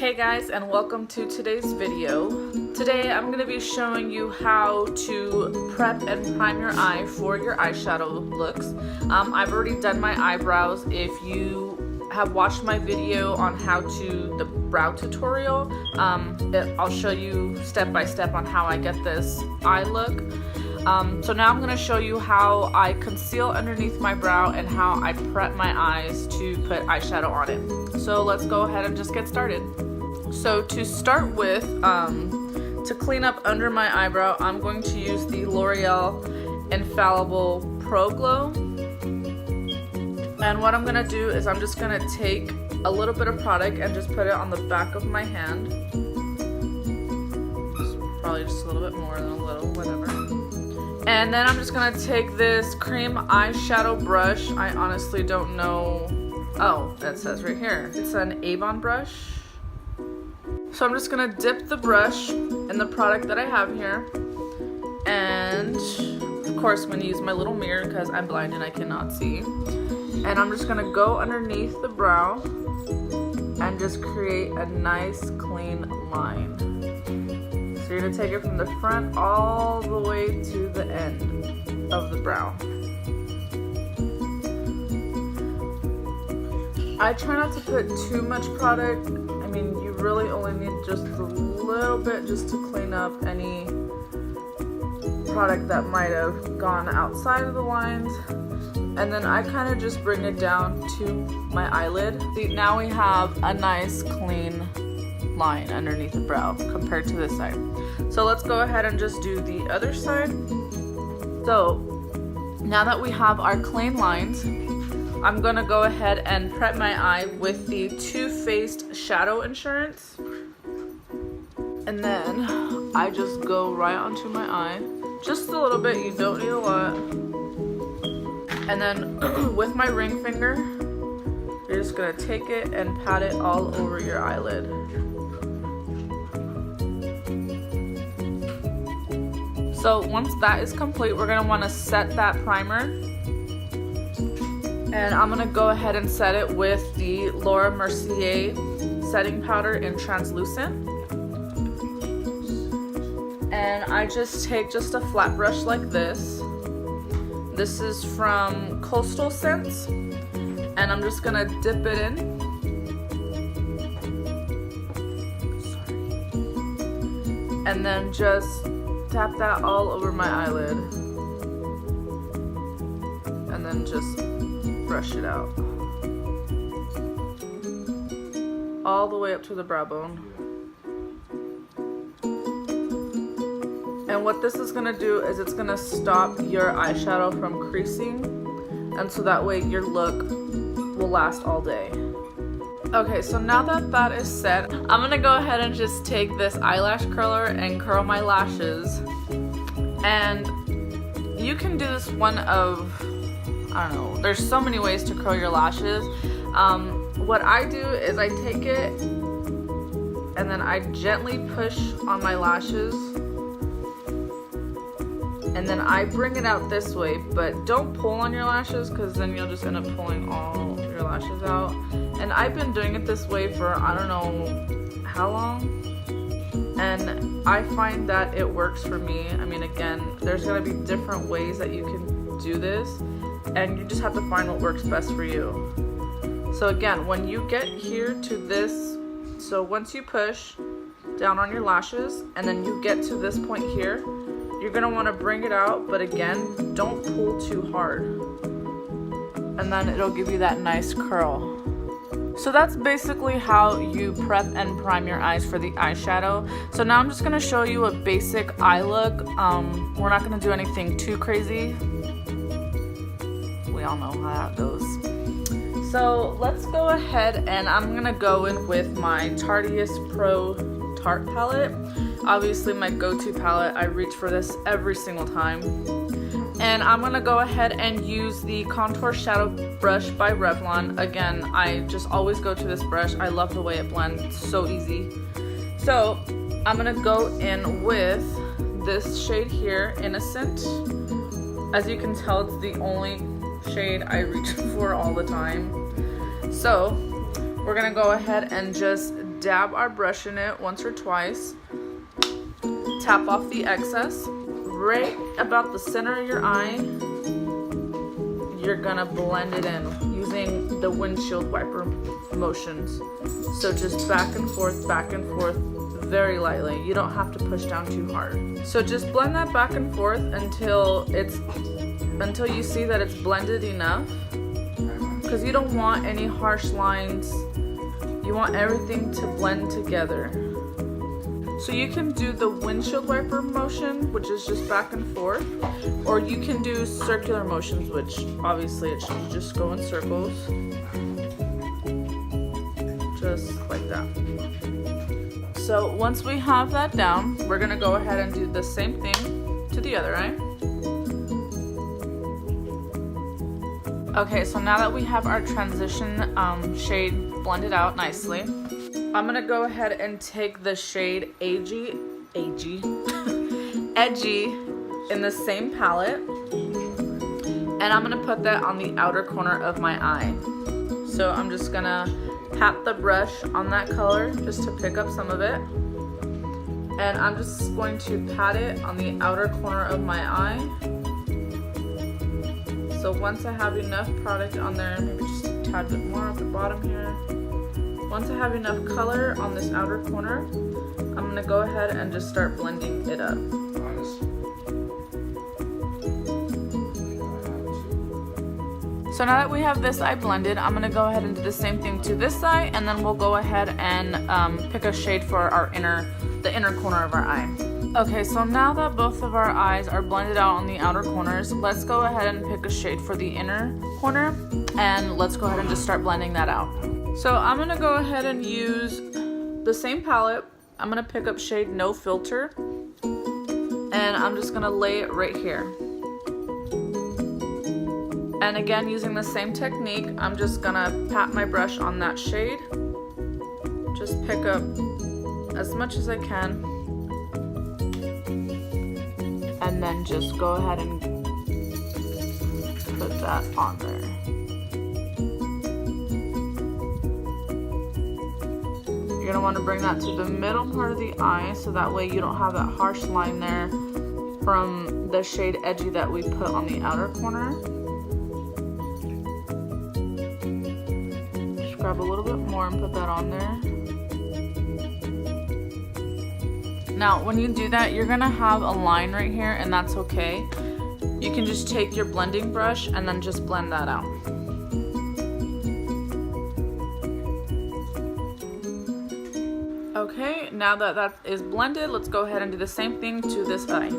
Hey guys, and welcome to today's video. Today I'm going to be showing you how to prep and prime your eye for your eyeshadow looks. I've already done my eyebrows. If you have watched my video on how to the brow tutorial, I'll show you step by step on how I get this eye look. So now I'm going to show you how I conceal underneath my brow and how I prep my eyes to put eyeshadow on it. So let's go ahead and just get started. So to start with, to clean up under my eyebrow, I'm going to use the L'Oreal Infallible Pro Glow. And what I'm going to do is I'm just going to take a little bit of product and just put it on the back of my hand. Probably just a little bit more than a little, whatever. And then I'm just going to take this cream eyeshadow brush. I honestly don't know. Oh, it says right here. It's an Avon brush. So I'm just going to dip the brush in the product that I have here. And of course I'm going to use my little mirror because I'm blind and I cannot see. And I'm just going to go underneath the brow and just create a nice clean line. So you're going to take it from the front all the way to the end of the brow. I try not to put too much product. I mean, you really only need just a little bit just to clean up any product that might have gone outside of the lines. And then I kind of just bring it down to my eyelid. See, now we have a nice clean line underneath the brow compared to this side. So let's go ahead and just do the other side. So now that we have our clean lines, I'm gonna go ahead and prep my eye with the Too Faced Shadow Insurance. And then I just go right onto my eye. Just a little bit, you don't need a lot. And then with my ring finger, you're just gonna take it and pat it all over your eyelid. So once that is complete, we're gonna wanna set that primer. And I'm gonna go ahead and set it with the Laura Mercier setting powder in translucent. And I just take just a flat brush like this. This is from Coastal Scents. And I'm just gonna dip it in. And then just tap that all over my eyelid. And then just brush it out all the way up to the brow bone. And what this is going to do is it's going to stop your eyeshadow from creasing, and so that way your look will last all day. Okay, so now that that is set, I'm going to go ahead and just take this eyelash curler and curl my lashes. And you can do this one of, I don't know, there's so many ways to curl your lashes. What I do is I take it and then I gently push on my lashes and then I bring it out this way, but don't pull on your lashes because then you'll just end up pulling all your lashes out. And I've been doing it this way for I don't know how long, and I find that it works for me. I mean, again, there's gonna be different ways that you can do this, and you just have to find what works best for you. So again, when you get here to this, so once you push down on your lashes and then you get to this point here, you're gonna wanna bring it out, but again, don't pull too hard. And then it'll give you that nice curl. So that's basically how you prep and prime your eyes for the eyeshadow. So now I'm just gonna show you a basic eye look. We're not gonna do anything too crazy. We all know how that goes. So let's go ahead and I'm gonna go in with my Tarteist Pro Tarte palette. Obviously my go-to palette. I reach for this every single time. And I'm gonna go ahead and use the Contour Shadow Brush by Revlon. Again, I just always go to this brush. I love the way it blends, it's so easy. So I'm gonna go in with this shade here, Innocent. As you can tell, it's the only shade I reach for all the time. So we're gonna go ahead and just dab our brush in it once or twice, tap off the excess. Right about the center of your eye, you're gonna blend it in using the windshield wiper motions. So just back and forth, very lightly. You don't have to push down too hard. So just blend that back and forth until you see that it's blended enough, because you don't want any harsh lines. You want everything to blend together. So you can do the windshield wiper motion, which is just back and forth, or you can do circular motions, which obviously it should just go in circles. Just like that. So once we have that down, we're gonna go ahead and do the same thing to the other eye. Okay, so now that we have our transition shade blended out nicely, I'm gonna go ahead and take the shade Edgy in the same palette, and I'm gonna put that on the outer corner of my eye. So I'm just gonna tap the brush on that color just to pick up some of it, and I'm just going to pat it on the outer corner of my eye. So once I have enough product on there, maybe just a tad bit more at the bottom here. Once I have enough color on this outer corner, I'm gonna go ahead and just start blending it up. So now that we have this eye blended, I'm gonna go ahead and do the same thing to this eye, and then we'll go ahead and pick a shade for the inner corner of our eye. Okay, so now that both of our eyes are blended out on the outer corners, let's go ahead and pick a shade for the inner corner, and let's go ahead and just start blending that out. So I'm gonna go ahead and use the same palette. I'm gonna pick up shade No Filter, and I'm just gonna lay it right here. And again, using the same technique, I'm just gonna pat my brush on that shade. Just pick up as much as I can, and then just go ahead and put that on there. You're gonna want to bring that to the middle part of the eye, so that way you don't have that harsh line there from the shade Edgy that we put on the outer corner. Just grab a little bit more and put that on there. Now, when you do that, you're gonna have a line right here, and that's okay. You can just take your blending brush and then just blend that out. Okay, now that that is blended, let's go ahead and do the same thing to this eye.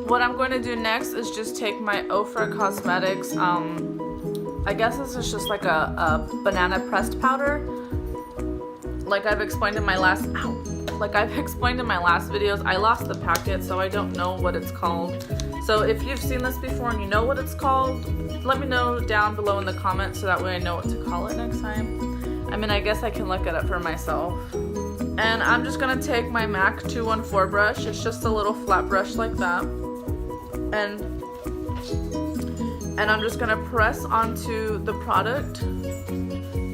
What I'm going to do next is just take my Ofra Cosmetics, I guess this is just like a banana pressed powder. Like I've explained in my last, videos, I lost the packet, so I don't know what it's called. So if you've seen this before and you know what it's called, let me know down below in the comments so that way I know what to call it next time. I mean, I guess I can look it up for myself. And I'm just gonna take my MAC 214 brush. It's just a little flat brush like that. And I'm just gonna press onto the product.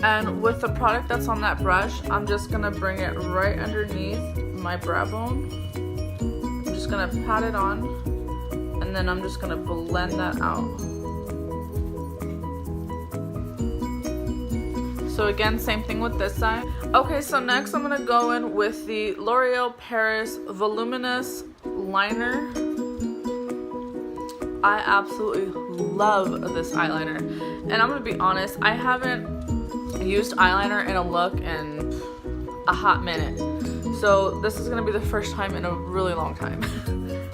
And with the product that's on that brush, I'm just gonna bring it right underneath my brow bone. I'm just gonna pat it on, and then I'm just gonna blend that out. So again, same thing with this side. Okay, so next I'm gonna go in with the L'Oreal Paris Voluminous Liner. I absolutely love this eyeliner. And I'm gonna be honest, I haven't used eyeliner in a look in a hot minute. So this is gonna be the first time in a really long time.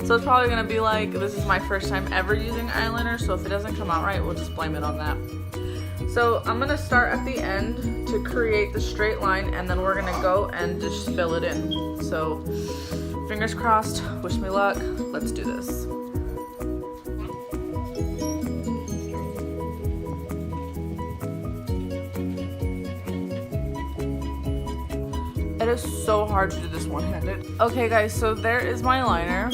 So it's probably gonna be like, this is my first time ever using eyeliner, so if it doesn't come out right, we'll just blame it on that. So I'm gonna start at the end to create the straight line, and then we're gonna go and just fill it in. So fingers crossed, wish me luck, let's do this. It is so hard to do this one-handed. Okay guys, so there is my liner.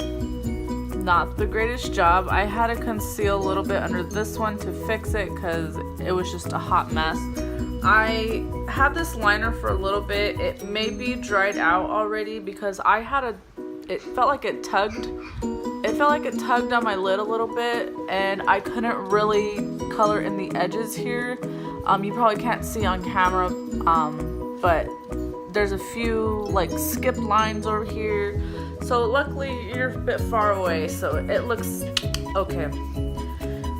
Not the greatest job. I had to conceal a little bit under this one to fix it because it was just a hot mess. I had this liner for a little bit. It may be dried out already because I had it felt like it tugged. It felt like it tugged on my lid a little bit, and I couldn't really color in the edges here. You probably can't see on camera, but there's a few like skipped lines over here. So luckily you're a bit far away, so it looks okay.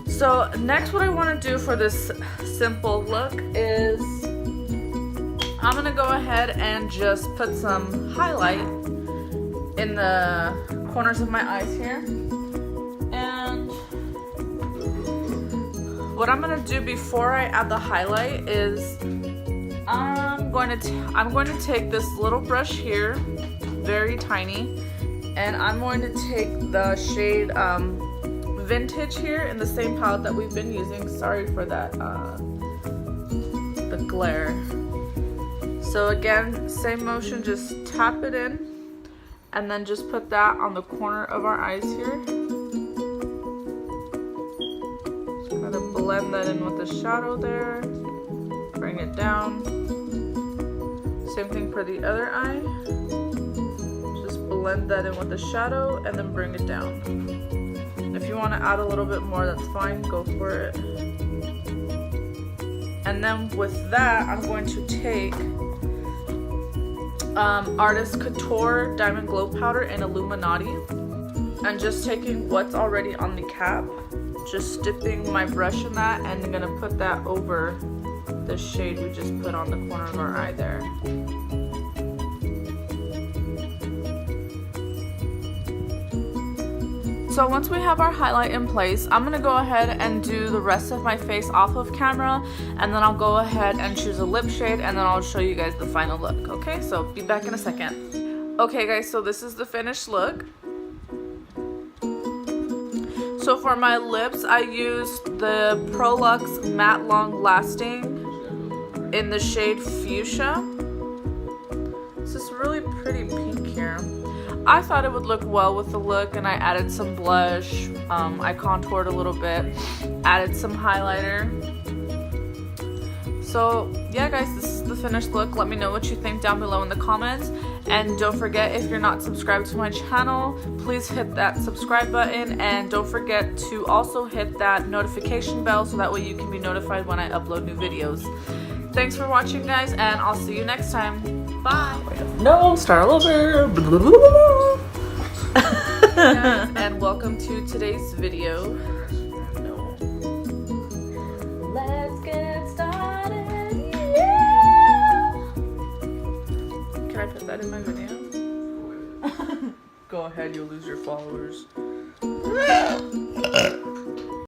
So next, what I want to do for this simple look is I'm gonna go ahead and just put some highlight in the corners of my eyes here. And what I'm gonna do before I add the highlight is I'm going to take this little brush here, very tiny, and I'm going to take the shade Vintage here in the same palette that we've been using. Sorry for that, the glare. So again, same motion, just tap it in and then just put that on the corner of our eyes here. Just kind of blend that in with the shadow there, bring it down. Same thing for the other eye. Just blend that in with the shadow and then bring it down. If you want to add a little bit more, that's fine, go for it. And then with that, I'm going to take Artist Couture Diamond Glow Powder in Illuminati, and just taking what's already on the cap, just dipping my brush in that, and I'm gonna put that over the shade we just put on the corner of our eye there. So once we have our highlight in place, I'm gonna go ahead and do the rest of my face off of camera, and then I'll go ahead and choose a lip shade, and then I'll show you guys the final look, okay? So be back in a second. Okay guys, so this is the finished look. So for my lips, I used the Prolux Matte Long Lasting in the shade Fuchsia. This is really pretty pink here. I thought it would look well with the look, and I added some blush, I contoured a little bit, added some highlighter. So yeah guys, this is the finished look. Let me know what you think down below in the comments, and don't forget, if you're not subscribed to my channel, please hit that subscribe button, and don't forget to also hit that notification bell so that way you can be notified when I upload new videos. Thanks for watching guys, and I'll see you next time. Bye. No, start all over. Guys, and welcome to today's video. Let's get started. Yeah. Can I put that in my video? Go ahead, you'll lose your followers.